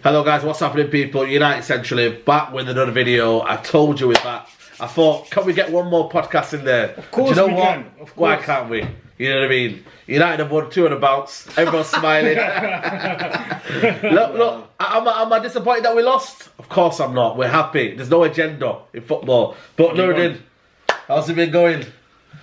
Hello guys, what's happening people? United Centrally back with another video. I told you with that. I thought, can we get one more podcast in there? Of course. Do you know we what? can. Of course. Why can't we? You know what I mean? United have won 2 on the bounce. Everyone's smiling. look, am I disappointed that we lost? Of course I'm not. We're happy. There's no agenda in football. But Nuruddin, how's it been going?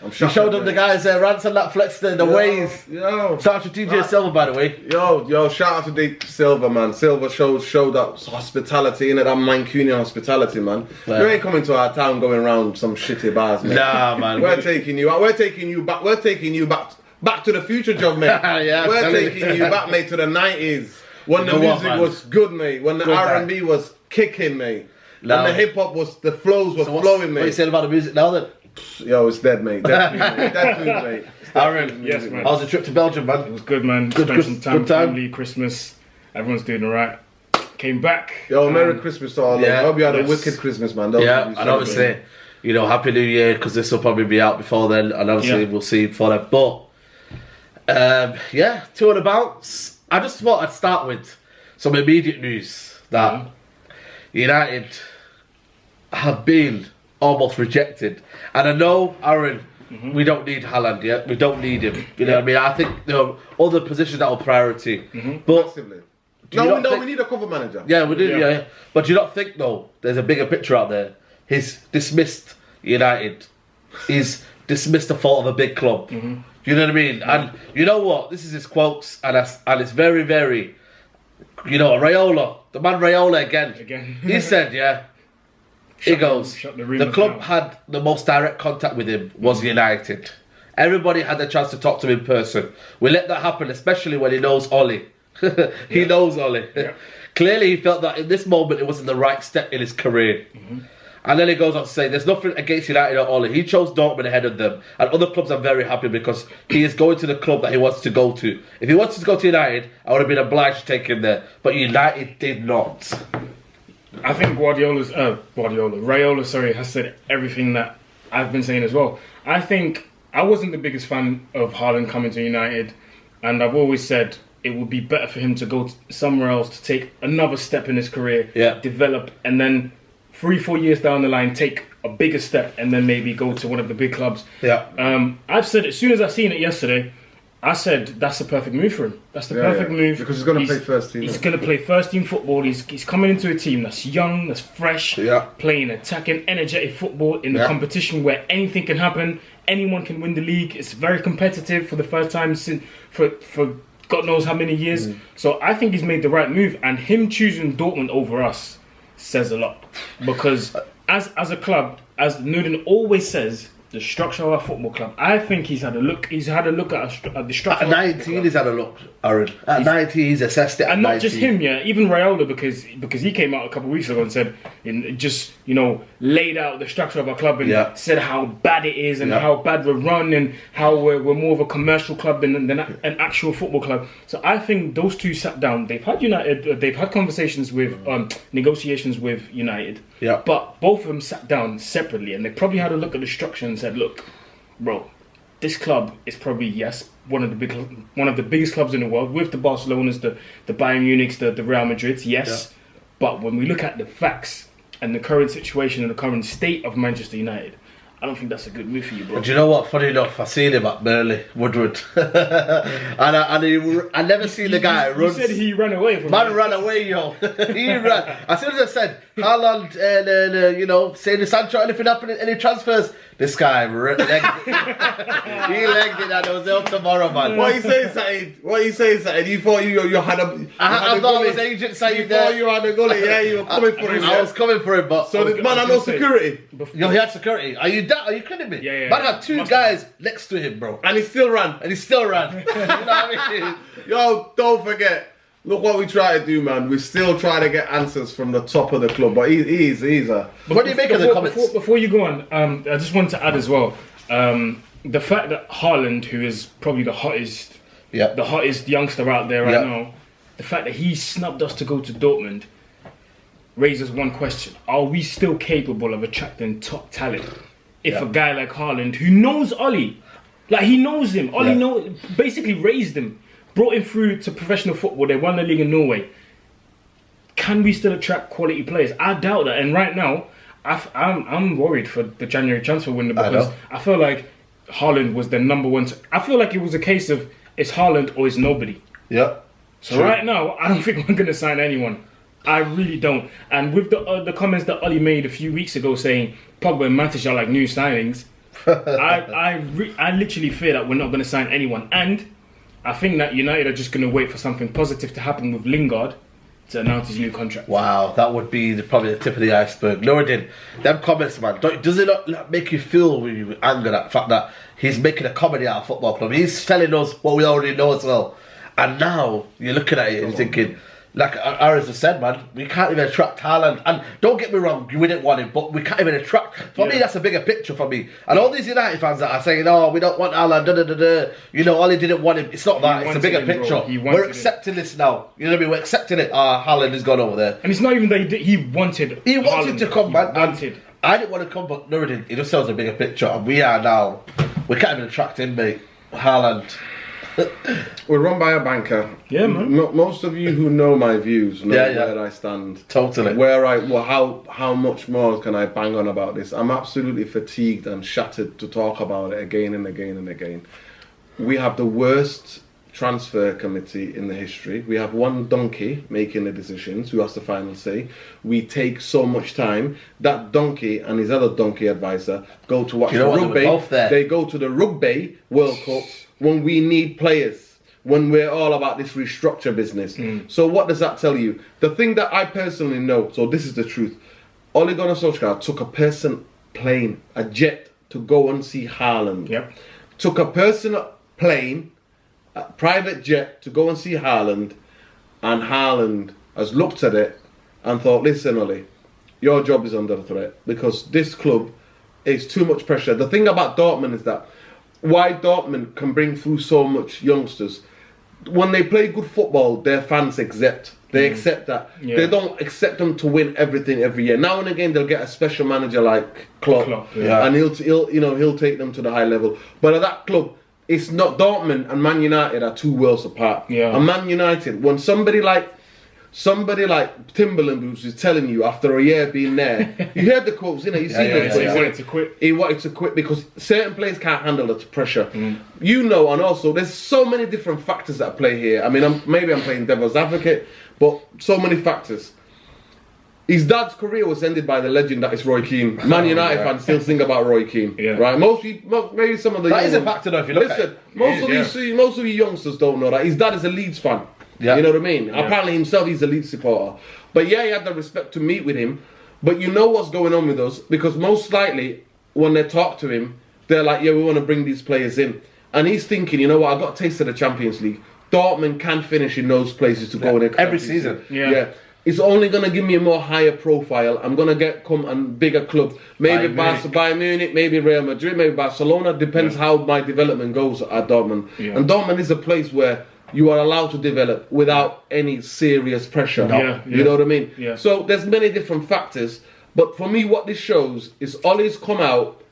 You showed them the guys rants on that flex the ways. Yo, shout out to TJ Silva, by the way. Yo, shout out to D Silva, man. Silva showed up hospitality, innit? That Mancunian hospitality, man. Yeah. You ain't coming to our town going around some shitty bars, man. Nah, man. We're taking you out. We're taking you back. We're taking you back to the future, job, mate. Yeah, we're taking you back, mate, to the 90s when the music was good, mate. When the R&B was kicking, mate. When the hip hop was, the flows were flowing, mate. What are you saying about the music now then? Yo, it's dead, mate. Definitely, mate. Aaron, yes, man. How's the trip to Belgium, man? It was good, man. Spent some time with family, Christmas. Everyone's doing alright. Came back. Yo, Merry Christmas to all. Yeah, hope you had a wicked Christmas, man. Yeah, and obviously, you know, Happy New Year, because this will probably be out before then, and obviously we'll see before that. But, yeah, 2 on the bounce. I just thought I'd start with some immediate news that United have been almost rejected. And I know, Aaron, we don't need Haaland yet. We don't need him. You know what I mean? I think there are other positions that are priority. But we need a cover manager. yeah, we do. Yeah. But do you not think though? There's a bigger picture out there. He's dismissed United. He's dismissed the fault of a big club. You know what I mean? And you know what? This is his quotes, and it's very, very. You know, Raiola, the man Raiola again. He said, he goes, the club had the most direct contact with him was United. Everybody had the chance to talk to him in person. We let that happen, especially when he knows Ollie. He knows Ollie. Clearly he felt that in this moment it wasn't the right step in his career. And then he goes on to say, there's nothing against United or Ollie. He chose Dortmund ahead of them. And other clubs are very happy because he is going to the club that he wants to go to. If he wanted to go to United, I would have been obliged to take him there. But United did not. I think Raiola, has said everything that I've been saying as well. I think I wasn't the biggest fan of Haaland coming to United, and I've always said it would be better for him to go somewhere else to take another step in his career, develop, and then 3-4 years down the line take a bigger step, and then maybe go to one of the big clubs. I've said as soon as I seen it yesterday, I said that's the perfect move for him. That's the perfect move because he's going to play first team. He's going to play first team football. He's coming into a team that's young, that's fresh, playing attacking, energetic football in the competition where anything can happen. Anyone can win the league. It's very competitive for the first time since for God knows how many years. So I think he's made the right move, and him choosing Dortmund over us says a lot, because as a club, as Nuruddin always says, the structure of our football club. I think he's had a look. He's had a look at the structure. At 19, he's had a look, Aaron. At 19, he's assessed it. And not 19. just him, even Raiola, because he came out a couple of weeks ago and said, laid out the structure of our club and said how bad it is and how bad we're run and how we're more of a commercial club than an actual football club. So I think those two sat down. They've had conversations with negotiations with United. But both of them sat down separately, and they probably had a look at the structure and said, "Look, bro, this club is probably one of the biggest clubs in the world, with the Barcelonas, the Bayern Munichs, the Real Madrids, But when we look at the facts and the current situation and the current state of Manchester United, I don't think that's a good move for you, bro." Do you know what? Funny enough, I seen him at Burnley, Woodward, I never seen the guy run. You said he ran away from. Man ran away, yo. He ran. As soon as I said Haaland, saying to Sancho, anything happening, any transfers, this guy legged it. He legged it, and it was up tomorrow, man. What are you saying, Saeed? You thought you had a. I thought it was agent Saeed. You thought you had a gully, you were coming for him. I was coming for him, but so this man had no security. Yo, he had security. Are you kidding me? Yeah. Man had 2 guys next to him, bro, and he still ran. You know what I mean? Yo, don't forget. Look what we try to do, man. We still try to get answers from the top of the club, but he's a. What do you make of the comments? Before you go on, I just wanted to add as well, the fact that Haaland, who is probably the hottest youngster out there right now, the fact that he snubbed us to go to Dortmund raises one question: are we still capable of attracting top talent? If a guy like Haaland, who knows Ollie, like he knows him, Ollie basically raised him, brought him through to professional football. They won the league in Norway. can we still attract quality players? I doubt that. And right now, I'm worried for the January transfer window because I feel like Haaland was the number one. I feel like it was a case of it's Haaland or it's nobody. Yeah. So right now, I don't think we're going to sign anyone. I really don't. And with the comments that Oli made a few weeks ago saying Pogba and Matic are like new signings, I literally fear that we're not going to sign anyone. And I think that United are just going to wait for something positive to happen with Lingard to announce his new contract. Wow, that would be probably the tip of the iceberg. Nuruddin, them comments, man, does it not make you feel with anger at the fact that he's making a comedy out of football club? He's telling us what we already know as well. And now you're looking at it and thinking, like Aris has said, man, we can't even attract Haaland. And don't get me wrong, we didn't want him, but we can't even attract. For me, that's a bigger picture for me. And all these United fans that are saying, oh, we don't want Haaland, you know, Oli didn't want him. It's not that, it's a bigger picture. We're accepting this now. You know what I mean? We're accepting it. Haaland has gone over there. And it's not even that he wanted. He wanted Haaland to come, man. Wanted. I didn't want to come, but Nuruddin, he just sells a bigger picture. And we are now, we can't even attract him, mate. Haaland. We're run by a banker. Yeah, man. Most of you who know my views know where I stand. Totally. How much more can I bang on about this? I'm absolutely fatigued and shattered to talk about it again and again and again. We have the worst transfer committee in the history. We have one donkey making the decisions who has the final say. We take so much time. That donkey and his other donkey advisor go to watch the rugby. They go to the Rugby World Cup when we need players, when we're all about this restructure business. So what does that tell you? The thing that I personally know, so this is the truth, Ole Gunnar Solskjaer took a jet to go and see Haaland. Yep. Took a personal plane, a private jet to go and see Haaland, and Haaland has looked at it and thought, listen, Ole, your job is under threat because this club is too much pressure. The thing about Dortmund is that why Dortmund can bring through so much youngsters, when they play good football, their fans accept. They accept that. Yeah. They don't accept them to win everything every year. Now and again, they'll get a special manager like Klopp. And he'll take them to the high level. But at that club, it's not Dortmund and Man United are two worlds apart. Yeah. And Man United, when somebody like Timberland Boots is telling you after a year being there, you heard the quotes, you see those. He wanted to quit. He wanted to quit because certain players can't handle the pressure. You know, and also there's so many different factors that play here. I mean, maybe I'm playing devil's advocate, but so many factors. His dad's career was ended by the legend that is Roy Keane. Man United fans still think about Roy Keane, right? Maybe some of the that is a factor though. If you look at it, most of you youngsters don't know that his dad is a Leeds fan. Yeah. You know what I mean? Yeah. Apparently himself, he's a Leeds supporter. But yeah, he had the respect to meet with him. But you know what's going on with us? Because most likely, when they talk to him, they're like, yeah, we want to bring these players in. And he's thinking, you know what, I got a taste of the Champions League. Dortmund can finish in those places to go in every season. Yeah. It's only going to give me a more higher profile. I'm going to come and bigger club. Maybe Bayern Munich, maybe Real Madrid, maybe Barcelona. Depends how my development goes at Dortmund. Yeah. And Dortmund is a place where you are allowed to develop without any serious pressure. You know what I mean? Yeah. So there's many different factors. But for me, what this shows is Ollie's come out,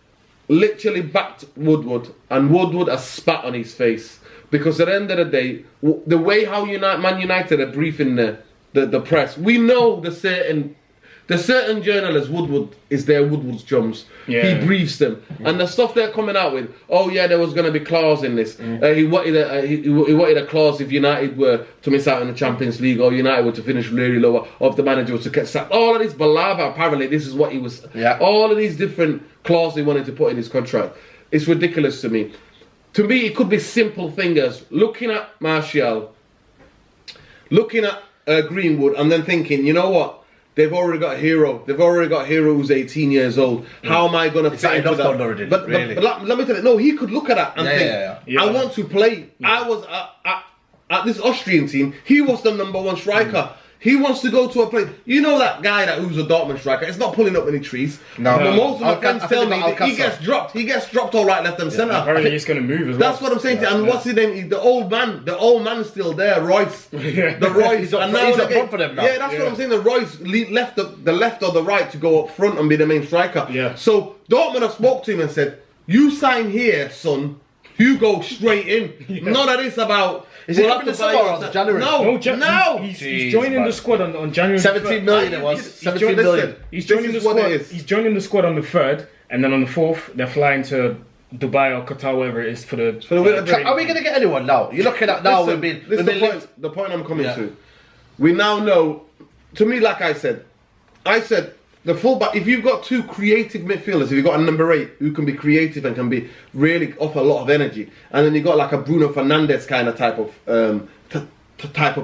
literally backed Woodward, and Woodward has spat on his face. Because at the end of the day, the way how Man United are briefing the press, we know the certain journalists, Woodward is Woodward's chums. Yeah. He briefs them, and the stuff they're coming out with. Oh yeah, there was going to be clause in this. He wanted a clause if United were to miss out in the Champions League, or United were to finish really lower, or if the manager was to get sacked. All of this balava. Apparently, this is what he was. Yeah. All of these different clauses he wanted to put in his contract. It's ridiculous to me. To me, it could be simple things. Looking at Martial, looking at Greenwood, and then thinking, you know what? They've already got a hero. They've already got a hero who's 18 years old. How am I going to fit into that? But let me tell you, no, he could look at that and think, I want to play. I was at this Austrian team. He was the number one striker. He wants to go to a place. You know that guy who's a Dortmund striker? It's not pulling up any trees. No. But most of my friends tell me that he gets dropped. He gets dropped all right, left and centre. Apparently he's going to move as well. That's what I'm saying to you. And what's his name? The old man's still there, Royce. The Royce. He's up front for them now. Yeah, that's what I'm saying. The Royce left the left or the right to go up front and be the main striker. Yeah. So Dortmund have spoke to him and said, you sign here, son. You go straight in. None of this about. Is it coming in summer or January? No. He's joining the squad on January. 17 million it was. 17 million. He's joining the squad. He's joining the squad on the 3rd, and then on the 4th they're flying to Dubai or Qatar, wherever it is, for the Are we going to get anyone now? You're looking at now. The point I'm coming to. We now know. To me, like I said the fullback. If you've got two creative midfielders, if you've got a number 8 who can be creative and can be really offer a lot of energy, and then you got like a Bruno Fernandes kind of type of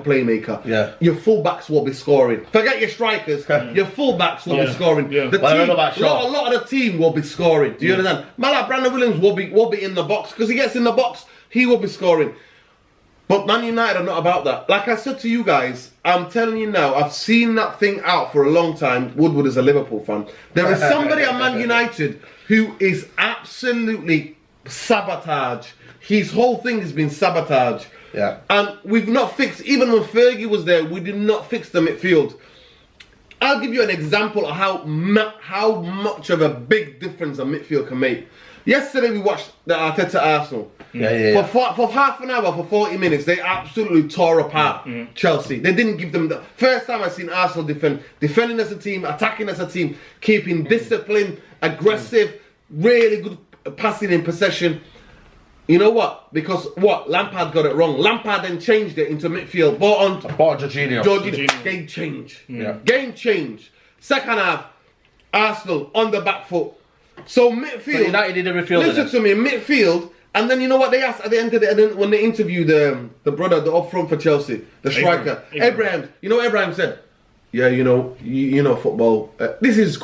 playmaker. Your fullbacks will be scoring. Forget your strikers. Your fullbacks will be scoring. The team, a lot of the team will be scoring. Do you understand? Man, like Brandon Williams will be in the box, because he gets in the box, he will be scoring. But Man United are not about that. Like I said to you guys, I'm telling you now, I've seen that thing out for a long time. Woodward is a Liverpool fan. There is somebody at Man United who is absolutely sabotage. His whole thing has been sabotage. Yeah. And we've not fixed, even when Fergie was there, we did not fix the midfield. I'll give you an example of how much of a big difference a midfield can make. Yesterday we watched the Arteta Arsenal. For half an hour, for 40 minutes, they absolutely tore apart Chelsea. They didn't give them the first time I've seen Arsenal defending as a team, attacking as a team, keeping discipline, aggressive, really good passing in possession. You know what? Because Lampard got it wrong. Lampard then changed it into midfield. Bought Jorginho. Game change. Game change. Second half, Arsenal on the back foot. So midfield. So United need a midfielder. Listen to me, midfield. And then you know what they asked at the end of the when they interviewed the brother, the up front for Chelsea, the striker, Abraham. You know what Abraham said? Yeah, you know football. This is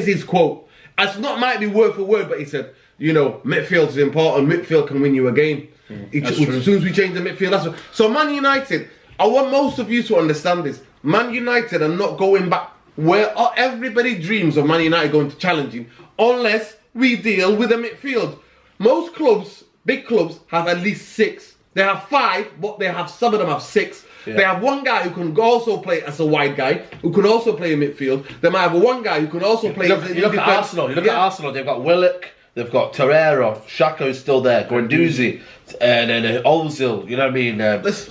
his quote. It's not might be word for word, but he said, midfield is important. Midfield can win you a game. As soon as we change the midfield, that's what. So Man United, I want most of you to understand this. Man United are not going back where everybody dreams of Man United going to challenging, unless we deal with the midfield. Most clubs, big clubs, have at least 6. They have 5, but some of them have 6. Yeah. They have one guy who can also play as a wide guy, who can also play in midfield. They might have one guy who can also play. You look at Arsenal. At Arsenal. They've got Willock. They've got Torreira. Xhaka is still there. Guendouzi. And then Ozil. You know what I mean?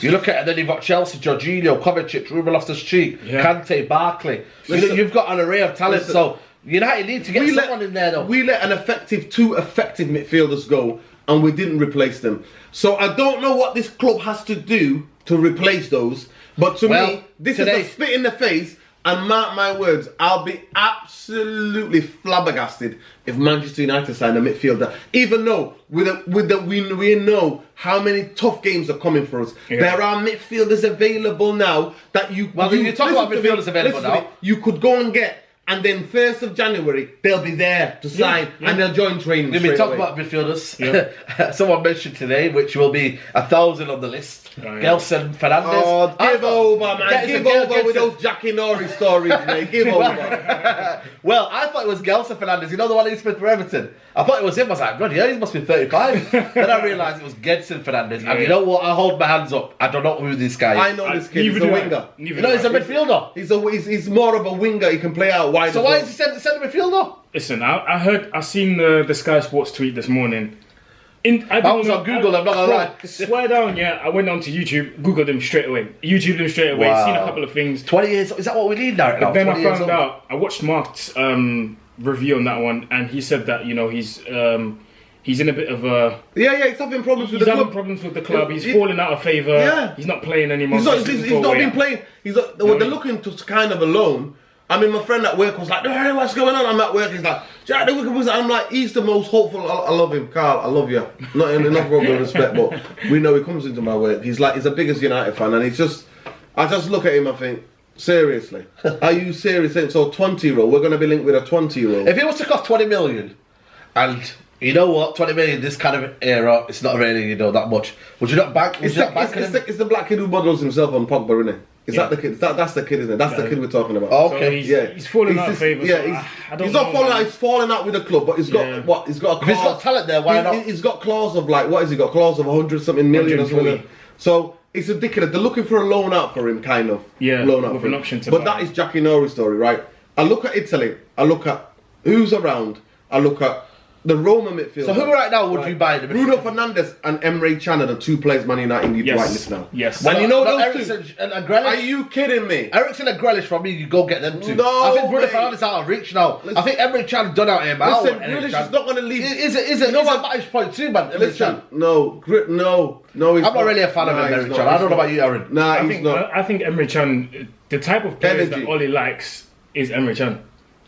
You look at, and then you've got Chelsea, Jorginho, Kovacic, Ruben Loftus-Cheek, Kante, Barkley. You've got an array of talent. So United need to get someone in there, though. We let two effective midfielders go, and we didn't replace them. So I don't know what this club has to do to replace those. But to me, this is a spit in the face. And mark my words, I'll be absolutely flabbergasted if Manchester United sign a midfielder. Even though we know how many tough games are coming for us. Yeah. There are midfielders available now that you. Well, you talk about midfielders available now. You could go and get. And then 1st of January, they'll be there to sign and they'll join training. Let me talk about midfielders. Yeah. Someone mentioned today, which will be 1,000 on the list. Gelson Fernandes. Oh, give over, man. Give over with those Jackie Norris stories, mate. Give over. Well, I thought it was Gelson Fernandes. You know the one he spent for Everton? I thought it was him. I was like, God, he must be 35. Then I realised it was Gedson Fernandes. And you know what? I hold my hands up. I don't know who this guy is. I know this kid. He's a winger. He's a midfielder. He's more of a winger. He can play out wide. So why is he centre midfielder? Listen, I seen the Sky Sports tweet this morning. I was on Google, I'm not gonna lie. Swear down, I went on to YouTube, Googled him straight away. YouTubed him straight away, seen a couple of things. 20 years, is that what we need now? But then I found out, I watched Mark's review on that one, and he said that, he's in a bit of a... he's having problems with the club. He's having problems with the club, he's falling out of favour, he's not playing anymore. He's not been playing, they're looking to kind of a loan. I mean, my friend at work was like, hey, what's going on? I'm at work. He's like, Jack, I'm like, he's the most hopeful. I love him. Carl, I love you. Not in enough problem respect, but we know he comes into my work. He's the biggest United fan, and I just look at him and think, seriously? Are you serious? So 20-year-old, we're going to be linked with a 20-year-old. If it was to cost 20 million, and you know what, 20 million, this kind of era, it's not really, that much. Would you not bank? It's the black kid who models himself on Pogba, isn't it? Is that the kid? That's the kid, isn't it? That's the kid we're talking about. Oh, okay. So he's falling out of favour. Yeah, he's not falling out. He's falling out with the club, but he's got what? He's got a clause. If he's got talent there, why not? He's got clause of what has he got? Clause of 100-something million or something. So it's ridiculous. They're looking for a loan out for him, kind of. Yeah, loan out with for an him. option to But that is Jackie Norris' story, right? I look at Italy. I look at who's around. I look at the Roma midfield. So who right now would you buy in the Bruno midfield? Fernandes and Emre Can are the 2 players Man United need Yes. right list now. Yes. And you know those Eriksen 2? and Grealish? Are you kidding me? Eriksen and Grealish for me, you go get them 2. No, I think Bruno mate. Fernandes out of reach now. I think Emre Can done out here, man. Listen, Grealish is not going to leave. Is it a match point too, man? Emre Listen, Can. no, he's I'm not really a fan of Emre Can. I don't know about you, Aaron. Nah, I he's think not. I think Emre Can, the type of players Energy. that Oli likes is Emre Can.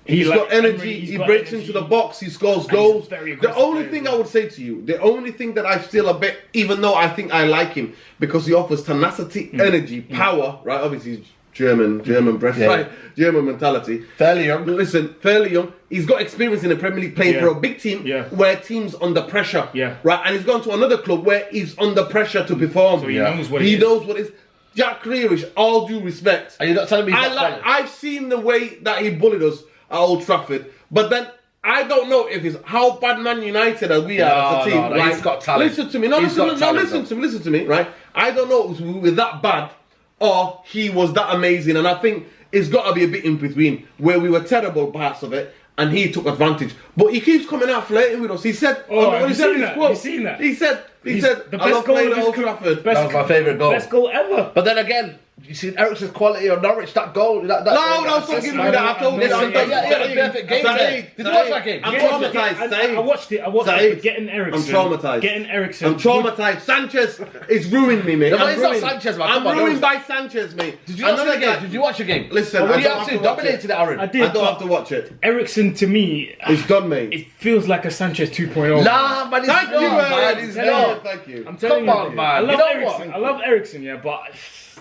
He's got energy. He's He got breaks energy. into the box. He scores he's goals. very The aggressive only player thing as I would say to you, the only thing that I still a bit, even though I think I like him because he offers tenacity, energy, power. Right? Obviously, he's German breath, right? German mentality. Fairly young. Listen, fairly young. He's got experience in the Premier League playing for a big team where teams under pressure. Yeah. Right, and he's gone to another club where he's under pressure to perform. So he knows what he it is. knows what it is. Jack Grealish, all due respect. Are you not telling me he's not quality? I've seen the way that he bullied us at Old Trafford, but then I don't know if it's how bad Man United as we are as a team. No, he's got talent. Listen to me. Listen to me, right? I don't know if we were that bad or he was that amazing, and I think it's got to be a bit in between where we were terrible parts of it and he took advantage. But he keeps coming out flirting with us. He said, have you said seen his that? quote, Have you seen that? He said, the I love best goal playing of at his Old career. Trafford. That was my favourite goal. Best goal ever. But then again, you see Eriksen's quality on Norwich, that goal. No, stop giving me that. I told you Listen, that. perfect game there. Did you watch that game? I'm traumatized. I watched it. Saeed. But getting Eriksen. I'm traumatized. Getting Eriksen. I'm traumatized. Sanchez is ruining me, mate. No, but I'm it's not ruined. Sanchez, man. I'm Come on, ruined no. by Sanchez, mate. Did you watch Another the game? guy- Did you watch the game? Listen, What I were you don't up have to? to watch Dominated it. it, Aaron. I did. I don't but have to watch it. Eriksen to me, It's done, mate. it feels like a Sanchez 2.0. Nah, man, he's Thank not, you, man. He's not. Thank you. I'm telling Come on, you, man. I love You know Eriksen. what? I love Eriksen, yeah, but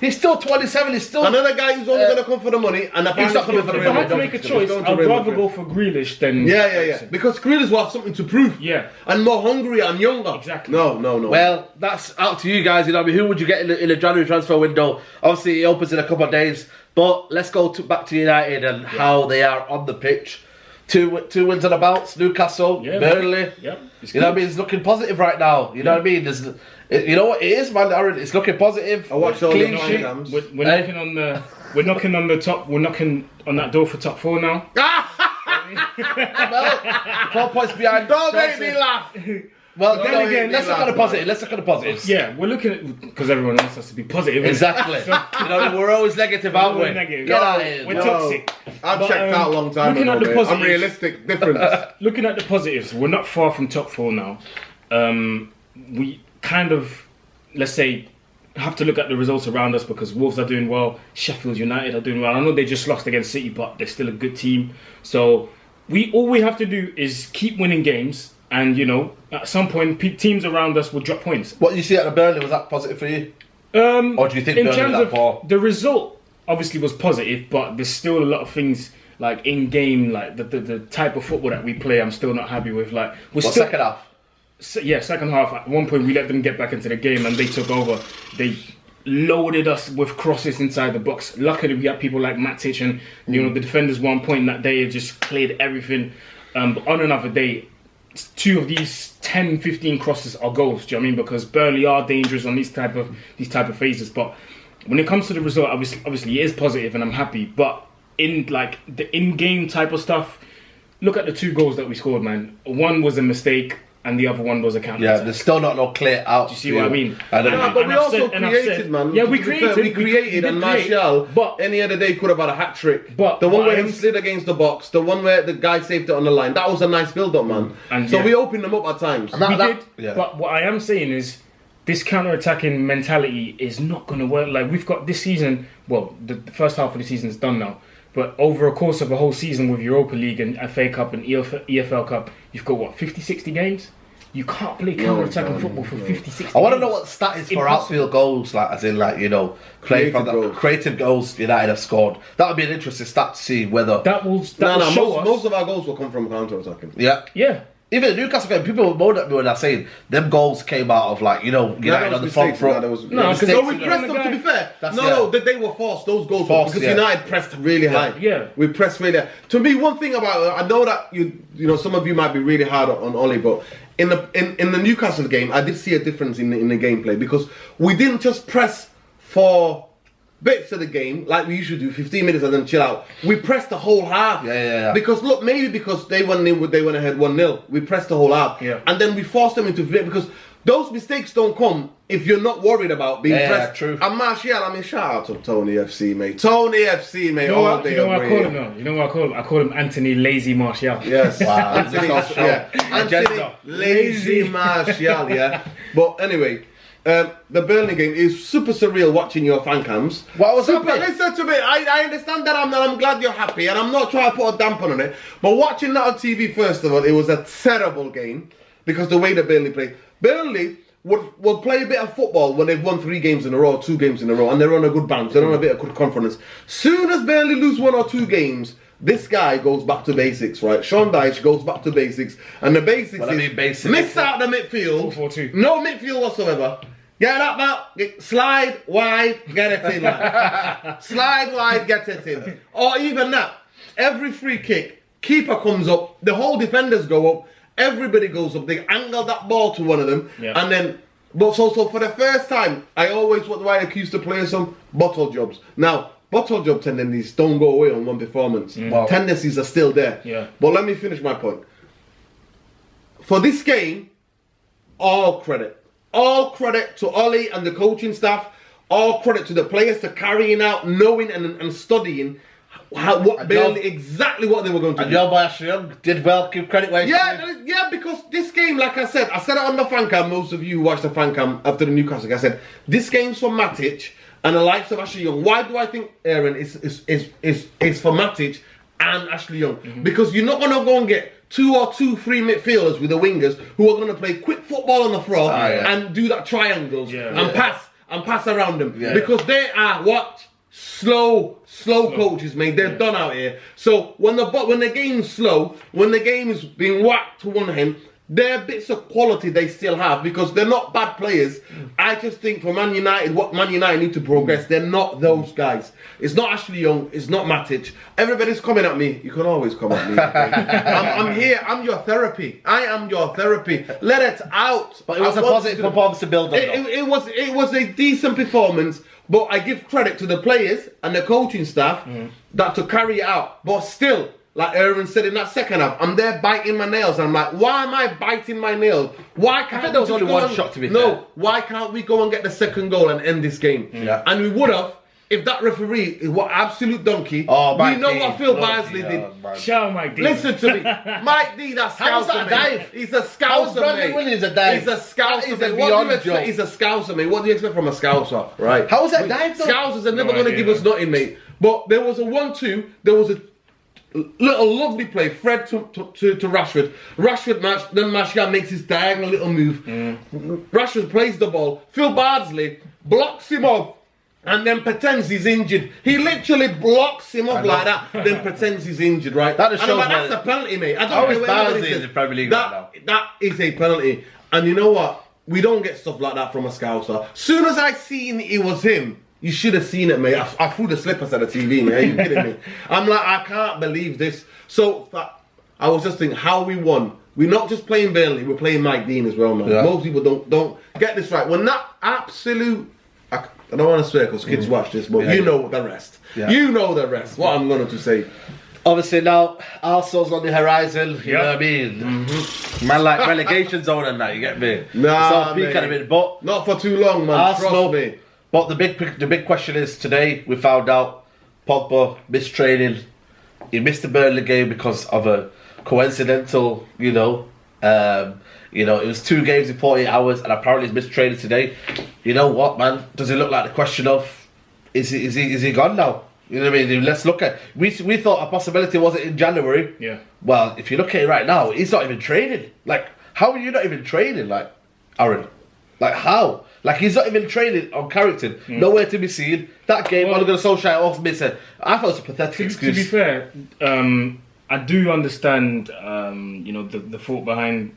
He's still 27. He's still. Another guy who's only going to come for the money, and apparently not coming for the if I money. had to make a He's choice, going to I'd Real rather Madrid. go for Grealish than Yeah. Eriksen. Because Grealish will have something to prove. Yeah. And more hungry and younger. Exactly. No. Well, that's out to you guys. You know, what I mean, who would you get in the January transfer window? Obviously, it opens in a couple of days. But let's go back to United and how they are on the pitch. Two wins on the bounce. Newcastle, Yeah, Burnley. Yep. You know what I mean? It's looking positive right now. You know what I mean? You know what it is, man, Aaron? It's looking positive. I watched all Clean the sheet. games. We're knocking on the. We're knocking on the top. We're knocking on that door for top 4 now. Well, 4 points behind. Don't make Chelsea. me laugh. Well, Then then again, let's look at the positive. Let's look at the positives. Yeah, we're looking at because everyone wants us to be positive. Exactly. You know, we're always negative, aren't we? We're negative. Get out of here. We're No. toxic. I've But, checked out a long time looking ago, at the mate. positives- I'm realistic. Difference. Looking at the positives, we're not far from top 4 now. We kind of, let's say, have to look at the results around us because Wolves are doing well, Sheffield United are doing well. I know they just lost against City, but they're still a good team. So all we have to do is keep winning games, and you know, at some point, teams around us will drop points. What you see at the Burnley, was that positive for you? Or do you think in Burnley terms that of poor? the result, obviously was positive, but there's still a lot of things like in game, like the type of football that we play. I'm still not happy with. Like we're What, still second half? second half. At one point, we let them get back into the game, and they took over. They loaded us with crosses inside the box. Luckily, we had people like Matic and the defenders. One point that day just cleared everything. But on another day, 2 of these 10, 15 crosses are goals. Do you know what I mean? Because Burnley are dangerous on these type of phases. But when it comes to the result, obviously it is positive, and I'm happy. But in like the in-game type of stuff, look at the 2 goals that we scored, man. One was a mistake, and the other one was a counter. Yeah, there's still not no clear out. Do you see what I mean? And then, Yeah, but we I've also said- and I've created, said- man. Yeah, we To be fair, created. We created, and did create, Martial, but any other day could have had a hat trick. But the one what where I he am- slid against the box, the one where the guy saved it on the line, that was a nice build-up, man. And so yeah. we opened them up at times. that- we that- did. yeah. But what I am saying is, this counter-attacking mentality is not going to work. Like we've got this season. Well, the first half of the season is done now. But over a course of a whole season with Europa League and FA Cup and EFL Cup, you've got what, 50, 60 games? You can't play counter-attacking football for 50, 60 I want to games. know what the stat is for Impossible. outfield goals, like as in like playing from the Creative goals. creative goals United have scored. That would be an interesting stat to see whether. That will show us. Most of our goals will come from counter-attacking. Yeah. Yeah. Even the Newcastle game, people moaned at me when I saying them goals came out of United on the front foot. No, because No, we Mistakes, pressed yeah. them, to be fair. That's- No, they were forced. Those goals were Forced, because yeah. United pressed really high. Yeah. We pressed really high. To me, one thing about I know that you know some of you might be really hard on Oli, but in the Newcastle game, I did see a difference in the gameplay because we didn't just press for bits of the game, like we usually do, 15 minutes and then chill out. We pressed the whole half. Yeah. Because look, maybe because they went ahead 1-0. We pressed the whole half. Yeah. And then we forced them into because those mistakes don't come if you're not worried about being pressed. Yeah, true. And Martial, I mean, shout out to Tony FC, mate. Tony FC, mate. You know what I call him now? You know what I call him? I call him Anthony Lazy Martial. Yes. Wow. Anthony Lazy Martial, yeah. But anyway, the Burnley game is super surreal watching your fan cams. What was super, happening? listen to me. I understand that. I'm glad you're happy, and I'm not trying to put a damper on it. But watching that on TV, first of all, it was a terrible game because the way that Burnley played. Burnley would play a bit of football when they've won 3 games in a row, 2 games in a row, and they're on a good bounce. They're on a bit of good confidence. Soon as Burnley lose 1 or 2 games, this guy goes back to basics, right? Sean Dyche goes back to basics, and the basics is miss out the midfield, 4-4-2. no midfield whatsoever. Get up now, slide wide, get it in. Slide wide, get it in. Or even that, every free kick, keeper comes up, the whole defenders go up, everybody goes up, they angle that ball to one of them, and then, but so for the first time, what do I accuse the players of? Bottle jobs. Now, bottle job tendencies don't go away on one performance. Wow. Tendencies are still there. Yeah. But let me finish my point. For this game, all credit to Ollie and the coaching staff, all credit to the players for carrying out, knowing and studying exactly what they were going to do. And your boy Ashley Young did well, give credit where Yeah, because this game, like I said it on the fan cam, most of you watched the fan cam after the Newcastle game, I said, this game's for Matic and the likes of Ashley Young. Why do I think, Aaron, is for Matic and Ashley Young? Mm-hmm. Because you're not going to go and get 2 or 3 midfielders with the wingers who are going to play quick football on the floor and do that triangles and pass around them. Yeah. Because they are slow coaches, mate. They're done out here. So when the game's slow, when the game is being whacked to one hand, there are bits of quality they still have because they're not bad players. I just think for Man United, what Man United need to progress, they're not those guys. It's not Ashley Young, it's not Matic. Everybody's coming at me. You can always come at me. I'm here. I'm your therapy. I am your therapy. Let it out. But it was a positive performance to build on. It was a decent performance. But I give credit to the players and the coaching staff that to carry it out. But still, like Aaron said in that second half, I'm there biting my nails. I'm like, why am I biting my nails? Why can't I think there was only one shot to be fair. Why can't we go and get the second goal and end this game? Yeah. And we would have if that referee is what absolute donkey. Oh, we know what Phil Barnsley did. Shout out Mike D. Listen to me. Mike D, that's Scouser, mate. He's a Scouser, mate. Williams a dive? He's a Scouser, mate. What do you expect? He's a Scouser, mate. What do you expect from a Scouser, right? How was that dive, though? Scousers are never going to give us nothing, mate. But there was a 1-2. There was a little lovely play. Fred to Rashford. Rashford then Martial makes his diagonal little move. Rashford plays the ball. Phil Bardsley blocks him off. And then pretends he's injured. He literally blocks him off like that, then pretends he's injured, right? That just shows that's a penalty, mate. I don't know Barnsley in the Premier League right now. That is a penalty. And you know what? We don't get stuff like that from a Scouser. Soon as I seen it was him, you should have seen it, mate. I threw the slippers at the TV, mate. Are you kidding me? I'm like, I can't believe this. So I was just thinking how we won. We're not just playing Burnley, we're playing Mike Dean as well, man. Yeah. Most people don't get this right. We're not absolute. I don't want to swear because kids watch this, but you know the rest. Yeah. You know the rest. What I'm going to say. Obviously now, Arsenal's on the horizon. You know what I mean? Man, like relegation zone and that. You get me? Nah, it's all peak kind of bit, but not for too long, man. Arsenal, trust me. But the big question is today we found out Pogba missed training. He missed the Burnley game because of a coincidental, it was 2 games in 48 hours, and apparently he's missed training today. You know what, man? Does it look like the question of is he gone now? You know what I mean? Let's look at. We thought a possibility was it in January. Yeah. Well, if you look at it right now, he's not even training. Like, how are you not even training? Like, Aaron, like how? Like he's not even training on Carrington. Nowhere to be seen. That game, I'm going to Solskjaer off missing. I thought it was a pathetic excuse. To be fair, I do understand. The thought behind.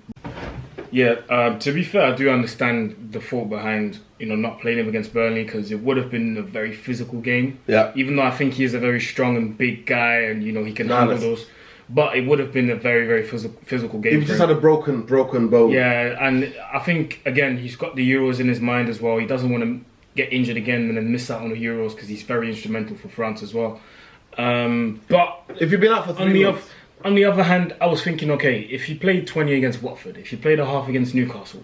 Yeah, to be fair, I do understand the thought behind not playing him against Burnley because it would have been a very physical game. Yeah. Even though I think he is a very strong and big guy and he can handle those, but it would have been a very very physical game. He just had a broken bone. Yeah, and I think again he's got the Euros in his mind as well. He doesn't want to get injured again and then miss out on the Euros because he's very instrumental for France as well. But if you've been out for 3 months. On the other hand, I was thinking, okay, if he played 20 against Watford, if he played a half against Newcastle,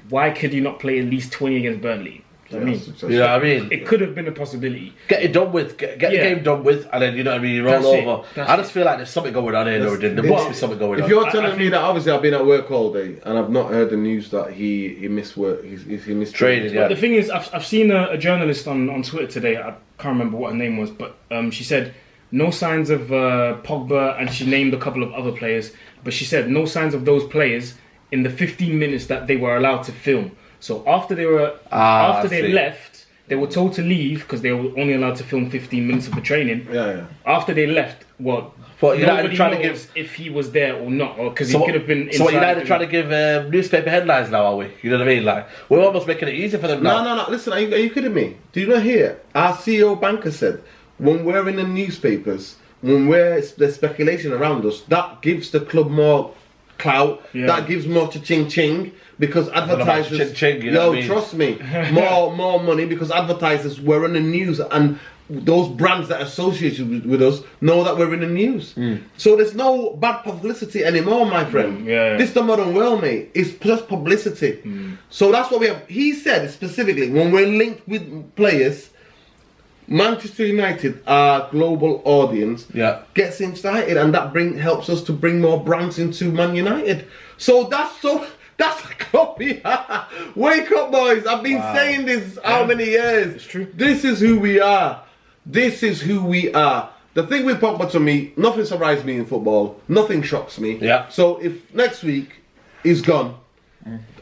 why could he not play at least 20 against Burnley? You know what I mean? It could have been a possibility. Get it done with, get the game done with, and then, you know what I mean, you roll over. I just feel like there's something going on here, There must be something going on. If you're telling me that, obviously, I've been at work all day, and I've not heard the news that he missed work, he missed training. Yeah. But the thing is, I've seen a journalist on Twitter today, I can't remember what her name was, but she said, no signs of Pogba, and she named a couple of other players, but she said no signs of those players in the 15 minutes that they were allowed to film. So after they left, they were told to leave because they were only allowed to film 15 minutes of the training. Yeah. After they left, nobody knows if he was there or not, or because he could have been. So what, United trying to give newspaper headlines now, are we? You know what I mean? Like, we're almost making it easier for them now. No. Listen, are you kidding me? Do you not hear? Our CEO banker said, when we're in the newspapers, when there's speculation around us, that gives the club more clout. Yeah. That gives more cha-ching-ching. Because advertisers, trust me, more money because advertisers were in the news and those brands that are associated with us know that we're in the news. So there's no bad publicity anymore, my friend. This is the modern world, mate. It's just publicity. So that's what we have. He said specifically, when we're linked with players, Manchester United, our global audience, gets excited, and that helps us to bring more brands into Man United. So that's a club. Wake up, boys. I've been saying this how many years? It's true. This is who we are. This is who we are. The thing with Pogba, to me, nothing surprises me in football. Nothing shocks me. Yeah. So if next week he's gone,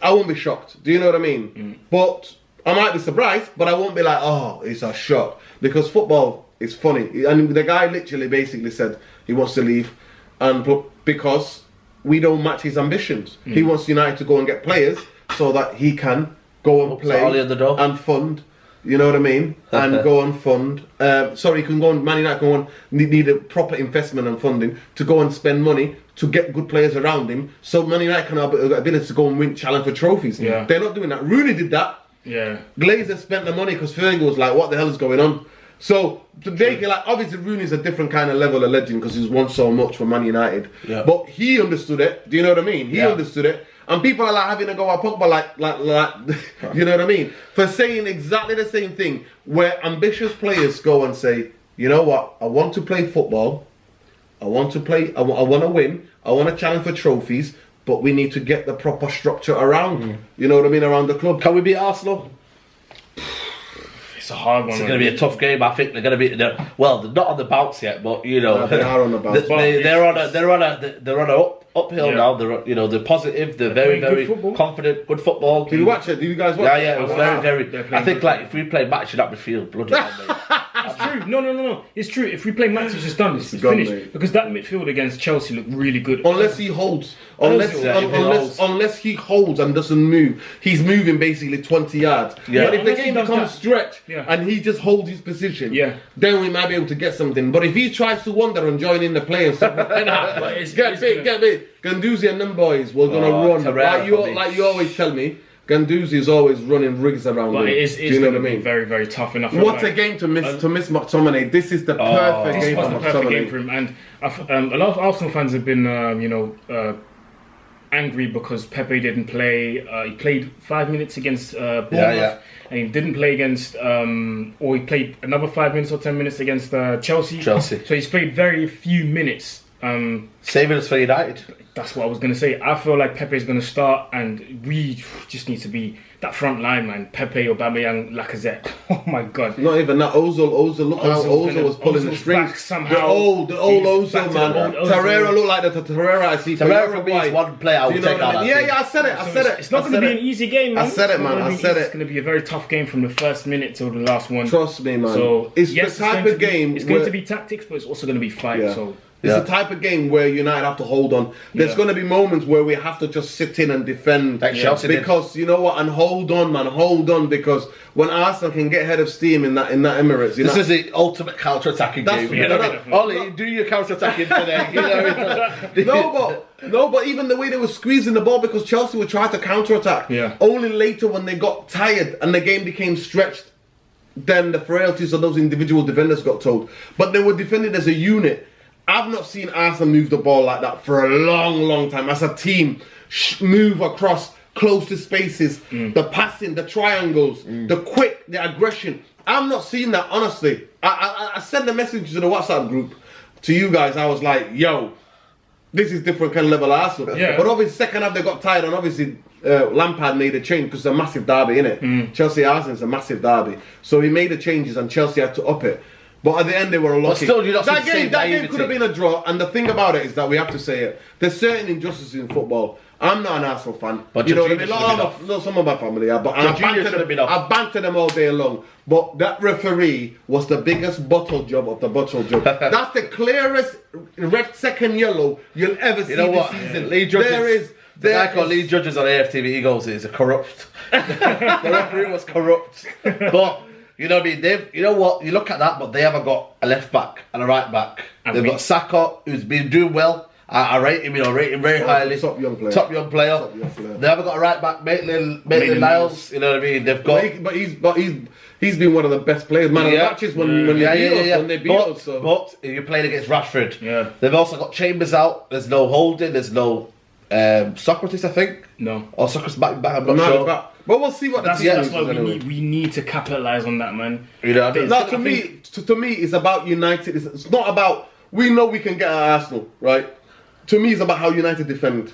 I won't be shocked. Do you know what I mean? But I might be surprised, but I won't be like, oh, it's a shock. Because football is funny. And the guy literally basically said he wants to leave because we don't match his ambitions. He wants United to go and get players so that he can go and play and fund. You know what I mean? And go and fund. He can go and Man United can need a proper investment and funding to go and spend money to get good players around him. So Man United can have the ability to go and challenge for trophies. Yeah. They're not doing that. Rooney did that. Yeah. Glazer spent the money because Fergie was like, what the hell is going on? So to make it like, obviously Rooney's a different kind of level of legend because he's won so much for Man United. Yeah. But he understood it. Do you know what I mean? He understood it. And people are like having a go at Pogba like you know what I mean? For saying exactly the same thing, where ambitious players go and say, you know what, I want to play football. I want to win. I want to challenge for trophies. But we need to get the proper structure around. You know what I mean? Around the club. Can we beat Arsenal? It's a hard one. It's going to be a tough game. I think they're going to be. They're not on the bounce yet, but you know they are on the bounce. They're on a uphill now. They're positive. They're very confident. Good football. Did you watch it? Did you guys watch it? Yeah. It was very. I think like if we play match at midfield, bloody hell, mate. It's true. No. It's true. If we play matches, it's done. It's finished. Mate. Because that midfield against Chelsea looked really good. Unless he holds. Unless he holds and doesn't move. He's moving basically 20 yards. Yeah. But if the game becomes stretched and he just holds his position, then we might be able to get something. But if he tries to wander and join in the play and stuff, get big. Ganduzi and them boys were going to run. Like you always tell me, Ganduzi is always running rigs around him. Do you know what I mean? Very, very tough enough. What a game to miss McTominay. This is the perfect game for McTominay. Perfect game for him. And a lot of Arsenal fans have been, angry because Pepe didn't play. He played 5 minutes against Bournemouth, and he didn't play against, or he played another 5 minutes or 10 minutes against Chelsea. So he's played very few minutes. Saving us for United. That's what I was going to say. I feel like Pepe's going to start, and we just need to be that front line, man. Pepe, Aubameyang, Lacazette. Oh my God! Not even that. Ozil. Look how Ozil was pulling the strings. Somehow. The old Ozil, man. Torreira looked like the Torreira I see. Torreira for me is one player I would take out. Yeah, I said it. It's not going to be an easy game, man. I said it, man. I said it. It's going to be a very tough game from the first minute till the last one. Trust me, man. So it's the type of game. It's going to be tactics, but it's also going to be fight. So. It's the type of game where United have to hold on. There's going to be moments where we have to just sit in and defend. Like Chelsea because you know what? And hold on, man. Hold on, because when Arsenal can get head of steam in that Emirates, this is the ultimate counter-attacking game. Ollie, do your counter-attacking today. No, but even the way they were squeezing the ball, because Chelsea were trying to counter-attack. Yeah. Only later when they got tired and the game became stretched. then the frailties of those individual defenders got told. But they were defended as a unit. I've not seen Arsenal move the ball like that for a long time. As a team, move across close to spaces, the passing, the triangles, the quick, the aggression. I'm not seeing that, honestly. I sent a message to the WhatsApp group to you guys. I was like, yo, this is different kind of level of Arsenal. Yeah. But obviously, second half they got tired, and obviously Lampard made a change because it's a massive derby, innit? Chelsea-Arsenal is a massive derby. So he made the changes, and Chelsea had to up it. But at the end, they were unlucky. But still, you're not that game could have been a draw. And the thing about it is that we have to say it. There's certain injustices in football. I'm not an Arsenal fan. But you know what I mean? Some of my family are. But I banter them all day long. But that referee was the biggest bottle job of the bottle job. That's the clearest red second yellow you'll ever see this season. Lee Judges, the guy called Lee Judges on AFTV, he goes, he's a corrupt. The referee was corrupt. But... you know what I mean? You know what? You look at that, but they haven't got a left back and a right back. They've got Saka, who's been doing well. I rate him, rate him very highly. Top young player. They haven't got a right back, Maitland-Niles. You know what I mean? They've got. But he's been one of the best players, man of the matches when they beat us. So. But you're playing against Rashford. They've also got Chambers out. There's no Holding. There's no Socrates, I think. No. Or Socrates back. I'm not sure. But we'll see what that's why we need to capitalise on that, man. You know, to me, it's about United. It's not about, we know we can get at Arsenal, right? To me, it's about how United defend,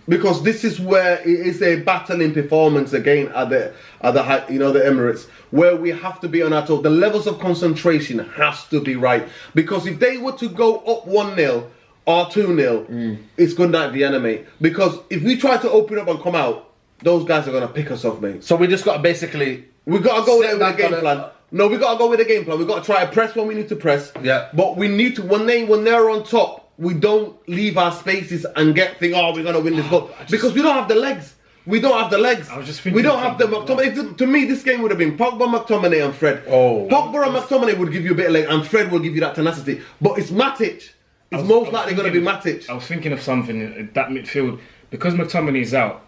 because this is where it is a battling performance again at the the Emirates, where we have to be on our toes. The levels of concentration has to be right, because if they were to go up 1-0 or 2-0, it's good night the enemy. Because if we try to open up and come out, those guys are going to pick us off, mate. So we just got to basically... we got to go with a game plan. No, we got to go with a game plan. We got to try to press when we need to press. Yeah. But we need to, when they're on top, we don't leave our spaces and we're going to win this goal. Because we don't have the legs. We don't have the legs. I was just thinking we don't have the McTominay. To me, this game would have been Pogba, McTominay and Fred. Pogba and McTominay would give you a bit of leg, and Fred will give you that tenacity. But it's Matic. It's most likely going to be Matic. I was thinking of something, that midfield. Because McTominay's out,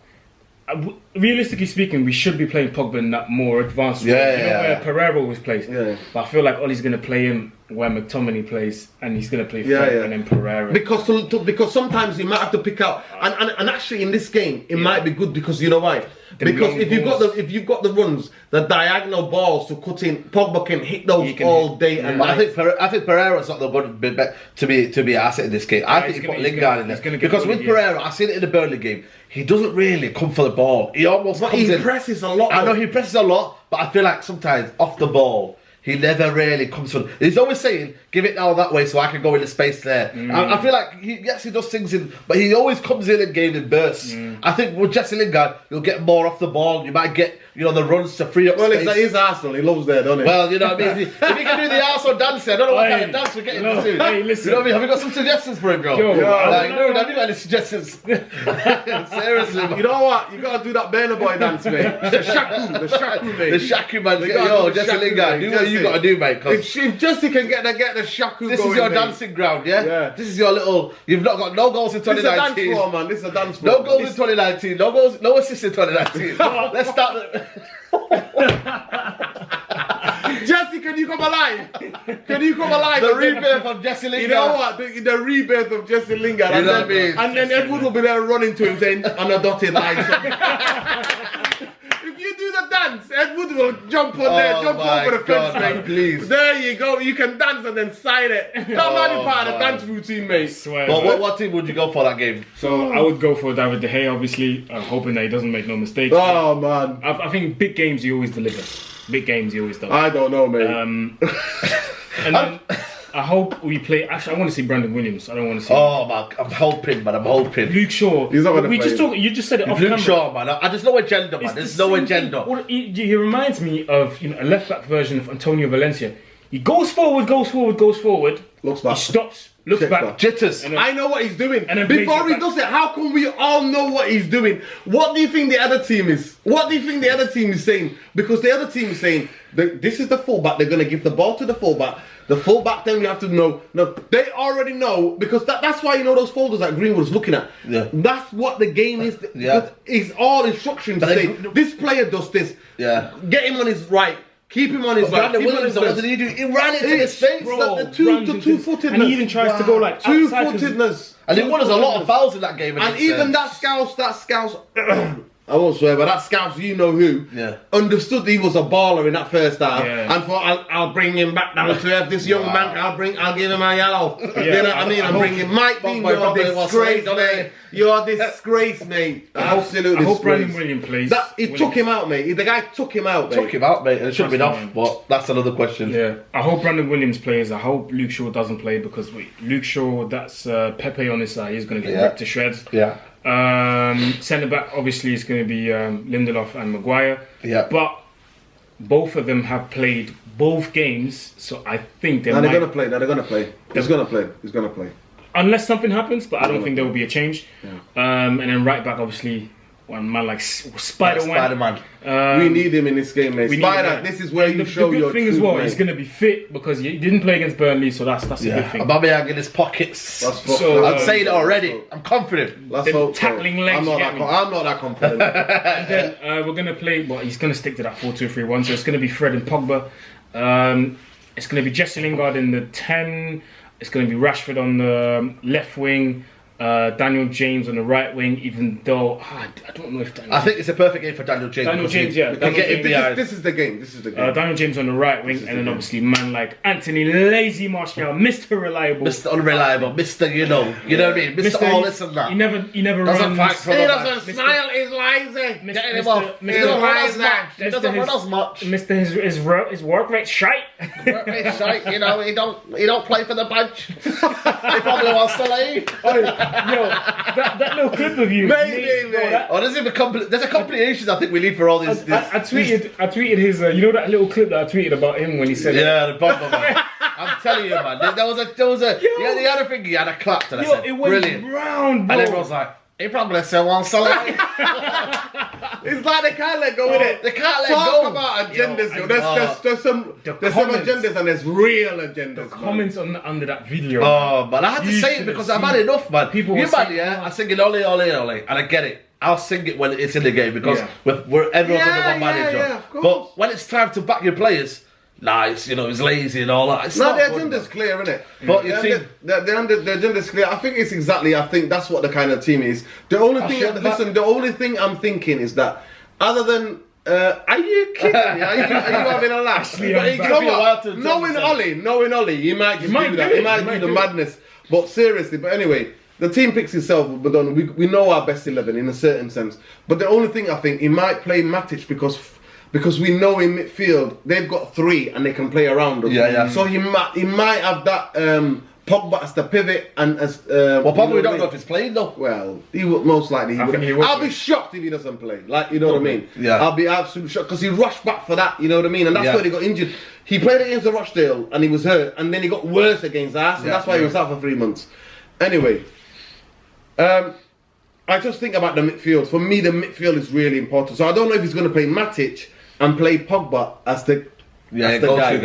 realistically speaking, we should be playing Pogba in that more advanced role. Where Pereira was placed. Yeah. But I feel like Ollie's going to play him where McTominay plays, and he's going to play Fred and then Pereira. Because sometimes you might have to pick out, and actually in this game it might be good, because you know why? Because if you've got the runs, the diagonal balls to cut in, Pogba can hit those all day and night. I think Pereira's not the good to be an asset in this game. I think you put Lingard in there, because with Pereira, I seen it in the Burnley game. He doesn't really come for the ball. He almost comes in. He presses a lot. I know he presses a lot, but I feel like sometimes off the ball, he never really comes for. He's always saying, "Give it now that way, so I can go in the space there." I feel like he does things in, but he always comes in and games in bursts. I think with Jesse Lingard, you'll get more off the ball. You might get the runs to free up space. Well, he's Arsenal. He loves there, doesn't he? Well, you know what I mean. If he can do the Arsenal dance, I don't know what kind of dance we're getting to. Hey, listen. You know what I mean? Have you got some suggestions for him, bro? Have you got any suggestions? Seriously, you know what? You gotta do that Burner Boy dance, mate. The Shaku, mate. The Shaku, man. Jesse Lingard, do what you gotta do, mate. If Jesse can get the Shaku this going, is your dancing ground, yeah? This is your little... You've not got no goals in 2019. This is a dance floor, man. This is a dance floor. No goals in 2019. No goals, no assists in 2019. Let's start... Jesse, can you come alive? Can you come alive? The rebirth of Jesse Lingard. You know what? The rebirth of Jesse Lingard. You know what I mean? And then Edward will be there running to him saying, on a dotted line. If you do the dance, Edward will jump on there, jump over the fence, mate. Please. There you go. You can dance and then sign it. That might be part of the dance routine, mate. Swear. But what team would you go for that game? So I would go for David De Gea, obviously. I'm hoping that he doesn't make no mistakes. Oh, man. I think big games he always deliver. Big games he always does. I don't know, mate. And then I hope we play. Actually, I want to see Brandon Williams. I don't want to see. Oh man, I'm hoping. Luke Shaw. He's not going to play. You just said it off Luke camera. Shaw, man. There's no agenda, man. There's no agenda. Well, he reminds me of a left back version of Antonio Valencia. He goes forward. Looks back. He stops. Looks back. Jitters. I know what he's doing. And then before he does it, how can we all know what he's doing? What do you think the other team is? What do you think the other team is saying? Because the other team is saying, this is the fullback. They're going to give the ball to the fullback. The fullback, then we have to know. No, they already know, because that's why those folders that Greenwood's looking at. Yeah. That's what the game is. Yeah. It's all instructions to say, this player does this. Yeah. Get him on his right. Keep him on his right. Brandon Williams, what did he do? He ran it to the space. The two-footedness. And he even tries to go like two-footedness. And he won us a lot of fouls in that game. And even that Scouse, I won't swear, but that Scouse, you know who, understood he was a baller in that first half, and thought, I'll bring him back down to earth. This young man, I'll give him a yellow. You know what I mean? I'm bringing Mike Dean. You're a disgrace, mate. You're a disgrace, mate. Absolutely. I hope Brandon Williams plays. He took him out, mate. The guy took him out, mate. Took him out, mate, and it should have been off, but that's another question. Yeah, I hope Brandon Williams plays. I hope Luke Shaw doesn't play because Luke Shaw, that's Pepe on his side. He's going to get ripped to shreds. Yeah. Centre back obviously is going to be Lindelof and Maguire. Yeah. But both of them have played both games, so I think they're going to play. They're going to play. He's going to play. Unless something happens, but I don't think there will be a change. Yeah. And then right back, obviously, one man like Spider-Man. We need him in this game, mate. Spider, this is where you show your The good thing as well, he's going to be fit because he didn't play against Burnley, so that's a good thing. Aubameyang in his pockets. I'm saying it already. I'm confident. Tackling legs. I'm not that confident. And then we're going to play. Well, he's going to stick to that 4-2-3-1. So it's going to be Fred and Pogba. It's going to be Jesse Lingard in the 10. It's going to be Rashford on the left wing. Daniel James on the right wing, even though I don't know if I think it's a perfect game for Daniel James. This is the game. Daniel James on the right wing, and then obviously man like Anthony Lazy Martial, Mr. Reliable, Mr. Unreliable, Mr. You know what I mean, Mr. All this and that. He never doesn't runs. He doesn't smile. He's lazy. Get him off. He doesn't run as much. Mr. His work rate's shite. Work rate's shite. You know, he don't play for the bench. He probably wants to leave. Yo, that little clip of you. Maybe. There's a compilation I think we need for all these. I tweeted his. You know that little clip that I tweeted about him when he said. Yeah, the bumper man. I'm telling you, man. There was a. Yeah, the other thing he had a clap, and I said, it went brilliant. Round, bro. And everyone's like, he probably still wants to leave. It's like they can't let go with it. They can't let Talk go. about agendas, yo. There's some agendas and there's real agendas. The comments under that video. Oh, man, I had to say it because I've had enough, man. I sing it ole, ole, ole, and I get it. I'll sing it when it's in the game because everyone's under one manager. Yeah, but when it's time to back your players, it's lazy and all that. It's the agenda's clear, isn't it? But your team, the agenda's clear. I think that's what the kind of team is. The only thing I'm thinking is that other than are you kidding me? Are you having a laugh? Knowing Ollie, he might do that. He might do the madness. But seriously, anyway, the team picks itself. But we know our best 11 in a certain sense. But the only thing I think he might play Matic because we know in midfield they've got 3 and they can play around us. Yeah. So he might have that Pogba as the pivot and as Pogba we don't know if he's playing though. Well, he will most likely. I'll be shocked if he doesn't play. Like, you know what I mean? Yeah. I'll be absolutely shocked because he rushed back for that. You know what I mean? And that's where he got injured. He played against the Rochdale and he was hurt, and then he got worse against Arsenal. That's why he was out for 3 months. Anyway, I just think about the midfield. For me, the midfield is really important. So I don't know if he's going to play Matic and play Pogba as the guy.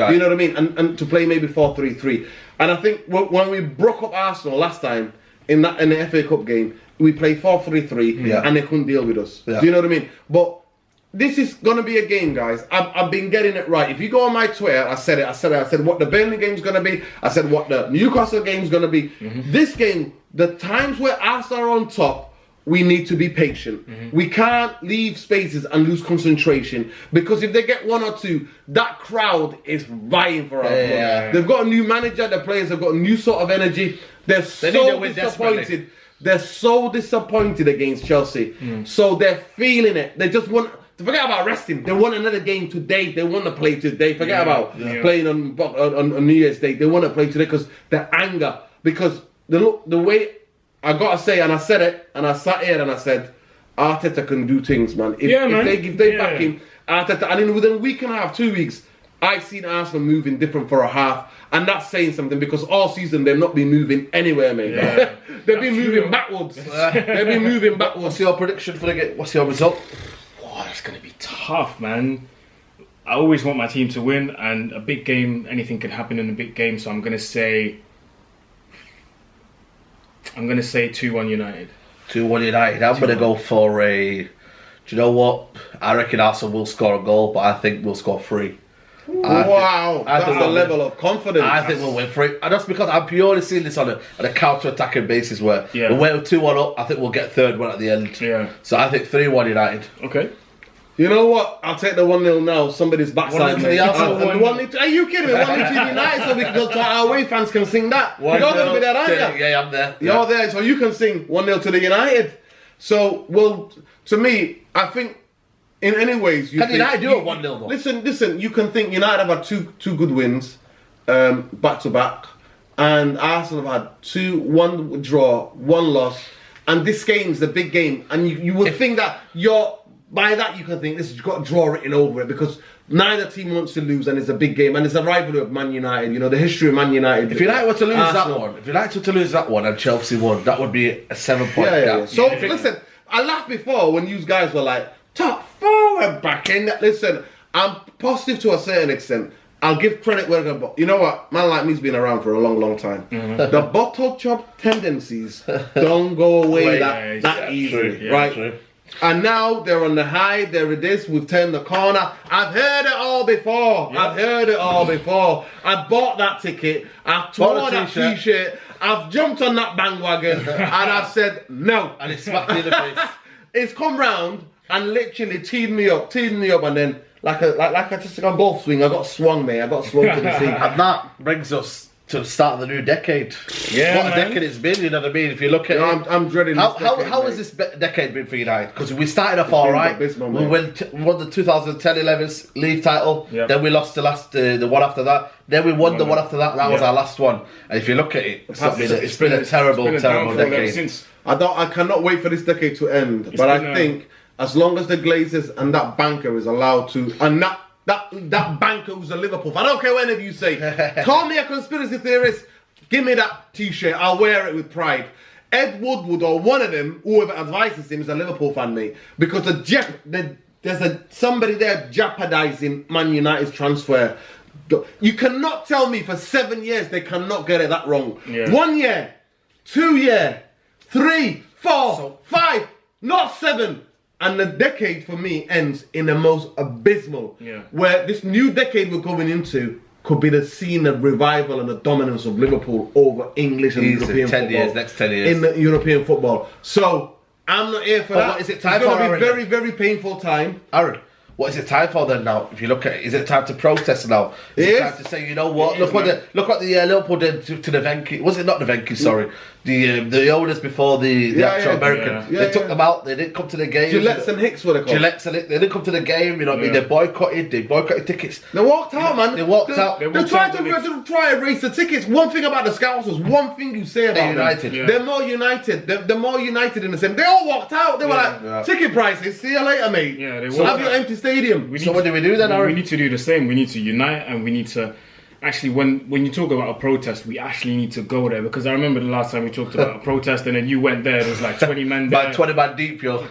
You know what I mean? And to play maybe 4-3-3. And I think when we broke up Arsenal last time in the FA Cup game, we played 4-3-3 and they couldn't deal with us. Yeah. Do you know what I mean? But this is going to be a game, guys. I've been getting it right. If you go on my Twitter, I said what the Burnley game's going to be. I said what the Newcastle game's going to be. Mm-hmm. This game, the times where Arsenal are on top, we need to be patient. Mm-hmm. We can't leave spaces and lose concentration, because if they get 1 or 2, that crowd is vying for our blood. Yeah. They've got a new manager, the players have got a new sort of energy. They're so disappointed. They're so disappointed against Chelsea. So they're feeling it. They just want to forget about resting. They want another game today. They want to play today. Forget about playing on New Year's Day. They want to play today because the anger. Because the way, I gotta say, and I said it, and I sat here and I said, Arteta can do things, man. If they back him, Arteta, and within a week and a half, 2 weeks, I've seen Arsenal moving different for a half, and that's saying something, because all season they've not been moving anywhere, mate. Yeah. They've been moving backwards. They've been moving backwards. What's your prediction for the game? What's your result? Oh, that's gonna be tough, man. I always want my team to win, and a big game, anything can happen in a big game. So I'm gonna say 2-1 United. 2-1 United. I'm going to go for a... Do you know what? I reckon Arsenal will score a goal, but I think we'll score 3. Wow, that's a level of confidence. I think we'll win 3. And that's because I'm purely seeing this on a counter-attacking basis where we'll win 2-1 up. I think we'll get 3rd one at the end. Yeah. So I think 3-1 United. Okay. You know what? I'll take the 1-0 now. Somebody's backside. Are you kidding me? 1-0 United, so we can go to our away fans can sing that. You're going to be there, aren't you? Yeah, I'm there. You're there, so you can sing 1-0 to the United. So, well, to me, I think in any ways you can United do a 1-0 though? Listen. You can think United have had two good wins, back to back, and Arsenal have had 1 draw, 1 loss, and this game's the big game, and you would think that by that you can think this has got a draw written over it because neither team wants to lose and it's a big game and it's a rivalry of Man United. You know the history of Man United. If United were to lose that one, and Chelsea won, that would be a 7-point gap. Yeah. So listen, I laughed before when you guys were like top 4 and back in. Listen, I'm positive to a certain extent. I'll give credit where I go. You know what? Man like me's been around for a long time. The bottle chop tendencies don't go away that easily, true. right? True. And now they're on the high, there it is, we've turned the corner. I've heard it all before. I bought that ticket, I've torn that t-shirt, I've jumped on that bandwagon, and I've said no. And it smacked me in the face. It's come round and literally teed me up, and then like I just got golf swing, I got swung, mate. I got swung to the sea. And that brings us to the start of the new decade. Yeah, what a decade it's been, you know what I mean? If you look at it, I'm dreading this decade, how has this decade been for United? Because we started off alright. We won the 2010-11 league title. Yep. Then we lost the one after that. Then we won the one after that. That was our last one. And if you look at it, it's been a terrible decade. I cannot wait for this decade to end. But I think as long as the Glazers and that banker is allowed to, and that banker who's a Liverpool fan, I don't care what any of you say, call me a conspiracy theorist, give me that t-shirt, I'll wear it with pride. Ed Woodward or one of them, whoever advises him, is a Liverpool fan, mate. Because there's somebody there jeopardising Man United's transfer. You cannot tell me for 7 years they cannot get it that wrong. 1 year, 2 year, 3, 4, 5, not 7. And the decade for me ends in the most abysmal, where this new decade we're going into could be the scene of revival and the dominance of Liverpool over English and European football. Next 10 years. In the European football. So, I'm not here for that. What is it time it's for, going to be very, very painful time. Aaron, what is it time for then now? If you look at it, is it time to protest now? Is it time to say, you know what? Look what the Liverpool did to the Venky. Was it not the Venky? Sorry, the owners before the actual American. They took them out. They didn't come to the game. Gillettes and Hicks were they called? Gillettes and Hicks. They didn't come to the game. You know what I mean? They boycotted tickets. They walked out, man. They walked out. They tried to try and raise the tickets. One thing about the Scouts was one thing you say about United. them. They're more united. They're more united in the same. They all walked out. They were like, ticket prices. See you later, mate. Yeah, they so have your empty stadium. So what do we do then, Aaron? We need to do the same. We need to unite, and we need to actually, when you talk about a protest, we actually need to go there, because I remember the last time we talked about a protest, and then you went there. There was like 20 men there. About 20 man deep, yo.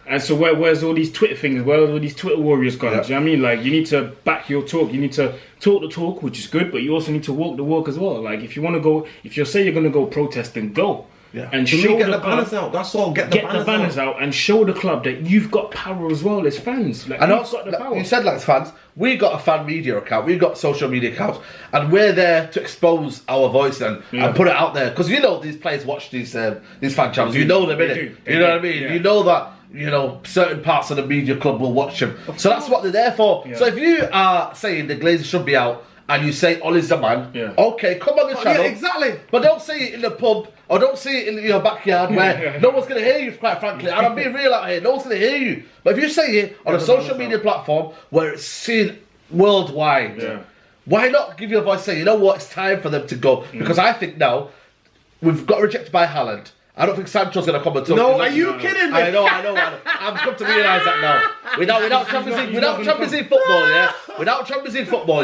And so where's all these Twitter things? Where's all these Twitter warriors gone? Do you know what I mean? Like, you need to back your talk. You need to talk the talk, which is good, but you also need to walk the walk as well. Like, if you want to go, if you say you're going to go protest, then go. Yeah. And get the banners out. That's all. Get the banners out and show the club that you've got power as well as fans. Like, and also, got the power. You said like fans, we got a fan media account, we've got social media accounts, and we're there to expose our voice and put it out there, because you know these players watch these fan channels. You know them, innit? You know what I mean? Yeah. You know that certain parts of the media club will watch them. So that's what they're there for. Yeah. So if you are saying the Glazers should be out, and you say Ollie's the man, okay, come on the channel. Yeah, exactly. But don't say it in the pub, or don't say it in your backyard where no one's going to hear you, quite frankly. And I'm being real out here, no one's going to hear you. But if you say it on a social media platform where it's seen worldwide, why not give your voice, say, you know what, it's time for them to go. Because I think now, we've got rejected by Haaland. I don't think Sancho's going to come and talk. No, are you kidding me? I know. I've come to realise that now. Without Champions League football,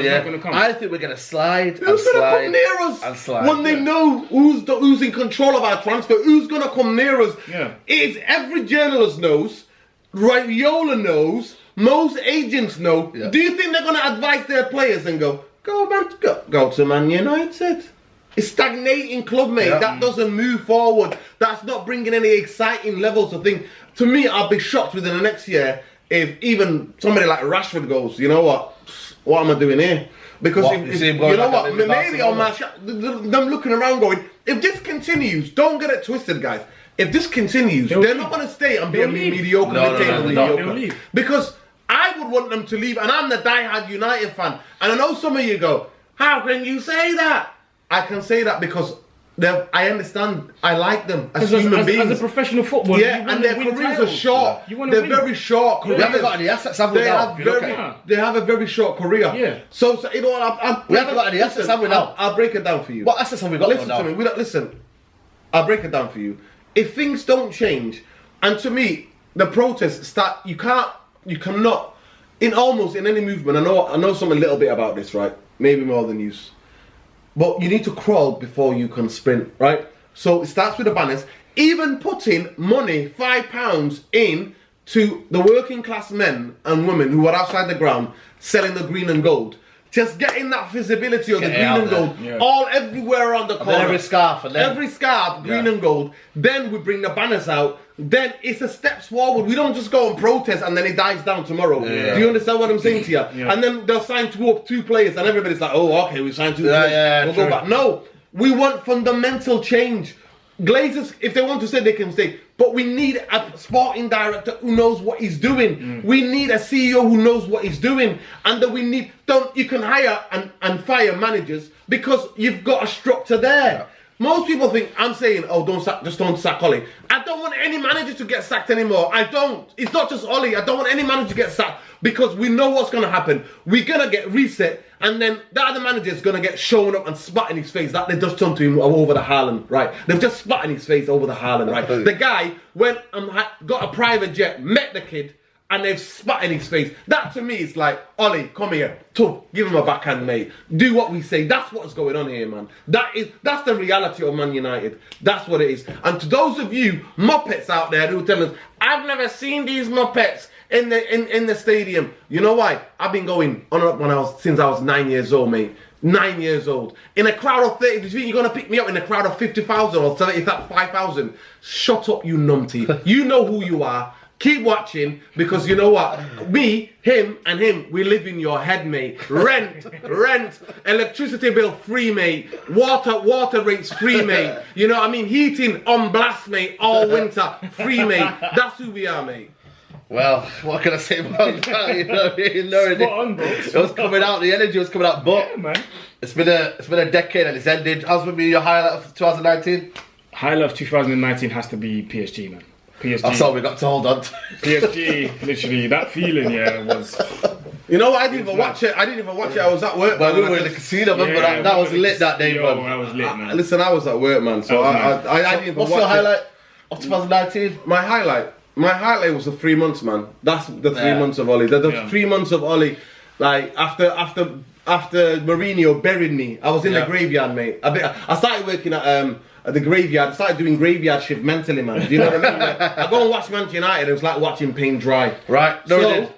I think we're going to slide. Who's going to come near us? When they know who's in control of our transfer, who's going to come near us? Yeah. It's every journalist knows, Raiola knows, most agents know. Yeah. Do you think they're going to advise their players and go to Man United? It's stagnating club, mate. Yeah. That doesn't move forward. That's not bringing any exciting levels of thing. To me, I'll be shocked within the next year if even somebody like Rashford goes, you know what? what am I doing here? Because you know what, maybe on my them looking around going, if this continues, don't get it twisted, guys. If this continues, they're not going to stay and be a mediocre, mediocre. Because I would want them to leave, and I'm the diehard United fan. And I know some of you go, how can you say that? I can say that because I understand. I like them as human beings. As a professional footballer, and their careers are short. They're very short careers. We haven't got any assets, have we now? They have a very short career. Yeah. So you know what? We haven't got any assets, have we now? I'll break it down for you. What assets have we got now? Listen. I'll break it down for you. If things don't change, and to me, the protests start. You cannot. In any movement, I know something a little bit about this, right? Maybe more than you. But you need to crawl before you can sprint, right? So it starts with the banners. Even putting money, £5 in to the working class men and women who are outside the ground selling the green and gold. Just getting that visibility of the green and gold all everywhere around the corner. Every scarf, green and gold. Then we bring the banners out. Then it's a steps forward. We don't just go and protest and then it dies down tomorrow. Yeah. Do you understand what I'm saying to you? Yeah. And then they'll sign two players and everybody's like, oh, okay, we signed two players. We'll go back. No, we want fundamental change. Glazers, if they want to stay, they can stay. But we need a sporting director who knows what he's doing. We need a CEO who knows what he's doing. And that you can hire and fire managers because you've got a structure there. Yeah. Most people think I'm saying, oh, don't sack Ollie. I don't want any manager to get sacked anymore. I don't. It's not just Ollie. I don't want any manager to get sacked because we know what's going to happen. We're going to get reset and then the other manager is going to get shown up and spat in his face. That they just done to him over the Haaland, right? They've just spat in his face over the Haaland, right? The guy went and got a private jet, met the kid, and they've spat in his face. That to me is like, Ollie, come here, tough, give him a backhand, mate. Do what we say. That's what's going on here, man. That's the reality of Man United. That's what it is. And to those of you Muppets out there who tell us, I've never seen these Muppets in the stadium. You know why? I've been going on and up since I was 9 years old, mate. 9 years old. In a crowd of 30, do you think you're going to pick me up in a crowd of 50,000 or 5,000? Shut up, you numpty. You know who you are. Keep watching because you know what? Me, him, and him, we live in your head, mate. Rent, electricity bill free, mate. Water rates free, mate. You know what I mean? Heating on blast, mate. All winter free, mate. That's who we are, mate. Well, what can I say about that? It was coming out. The energy was coming out, but yeah, man. It's been a decade and it's ended. How's going to be your highlight of 2019? Highlight of 2019 has to be PSG, man. PSG. That's all we got to hold on to. PSG, literally, that feeling, was... You know what? I didn't even watch it. I was at work. Well, we were in the casino, but that was lit that day, man. That was lit, man. Listen, I was at work, man. So I didn't even watch it. What's your highlight of 2019? My highlight was the 3 months, man. That's the 3 months of Ollie. The 3 months of Ollie, like after Mourinho buried me, I was in the graveyard, mate. I started working at the graveyard. I started doing graveyard shift mentally, man. Do you know what I mean? Like, I go and watch Manchester United. It was like watching paint dry. Right. No.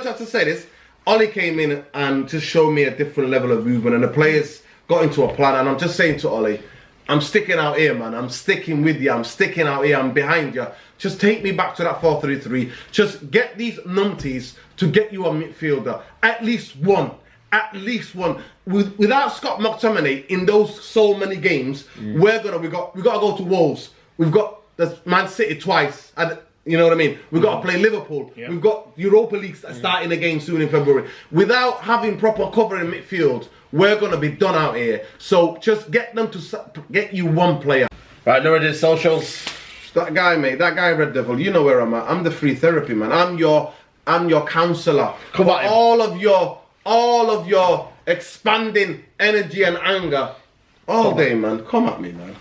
Just to say this, Ollie came in and just showed me a different level of movement, and the players got into a plan. And I'm just saying to Ollie, I'm sticking out here, man. I'm sticking with you. I'm sticking out here. I'm behind you. Just take me back to that 4-3-3. Just get these numpties to get you a midfielder. At least one. Without Scott McTominay in those so many games, we got to go to Wolves. We've got Man City twice. You know what I mean? We've got to play Liverpool. Yeah. We've got Europa League starting again soon in February. Without having proper cover in midfield, we're going to be done out here. So just get them to get you one player. Right, there it is, socials. That guy, mate, that guy Red Devil, you know where I'm at. I'm the free therapy, man. I'm your counsellor. Come on. All of your expanding energy and anger all day, man. Come at me, man.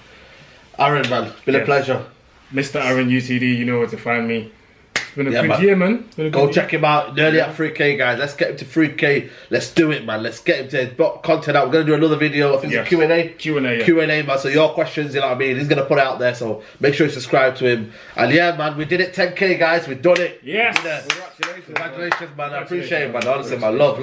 Aaron, man, been a pleasure. Mr. Aaron UTD, you know where to find me. It's been a good year, man. Go check him out. Nearly at 3K, guys. Let's get him to 3K. Let's do it, man. Let's get him to his content out. We're going to do another video. I think it's a Q&A. Q&A, man. So your questions, you know what I mean? He's going to put it out there. So make sure you subscribe to him. And yeah, man, we did it. 10K, guys. We've done it. Yes. Congratulations, man. I appreciate it, man. Honestly, man. Love.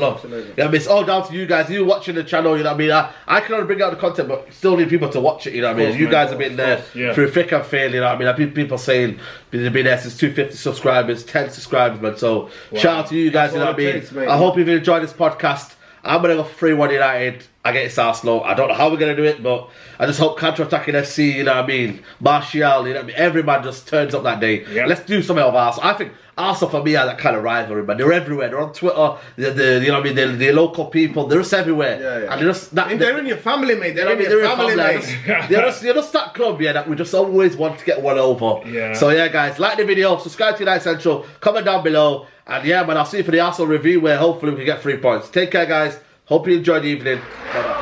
Yeah, I mean, it's all down to you guys. You watching the channel, you know what I mean? I can only bring out the content, but still need people to watch it, you know what I mean? You guys have been there through thick and thin, you know what I mean? People saying, Been there since 250 subscribers, 10 subscribers, man. So shout out to you guys. You know what I mean? Takes, mate. I hope you've enjoyed this podcast. I'm gonna go 3-1 United against Arsenal. I don't know how we're gonna do it, but I just hope counter-attacking FC, you know what I mean, Martial, you know what I mean, every man just turns up that day. Yep. Let's do something of Arsenal. I think Arsenal for me are that kind of rivalry, man. They're everywhere. They're on Twitter. The you know what I mean, the local people. They're just everywhere. Yeah. And they're just that. They're in your family, mate. They're in They're your family, mate. They're just that club, yeah, that we just always want to get one over. Yeah. So yeah, guys, like the video, subscribe to United Central, comment down below, and yeah, man, I'll see you for the Arsenal review where hopefully we can get 3 points. Take care, guys. Hope you enjoyed the evening. Bye-bye.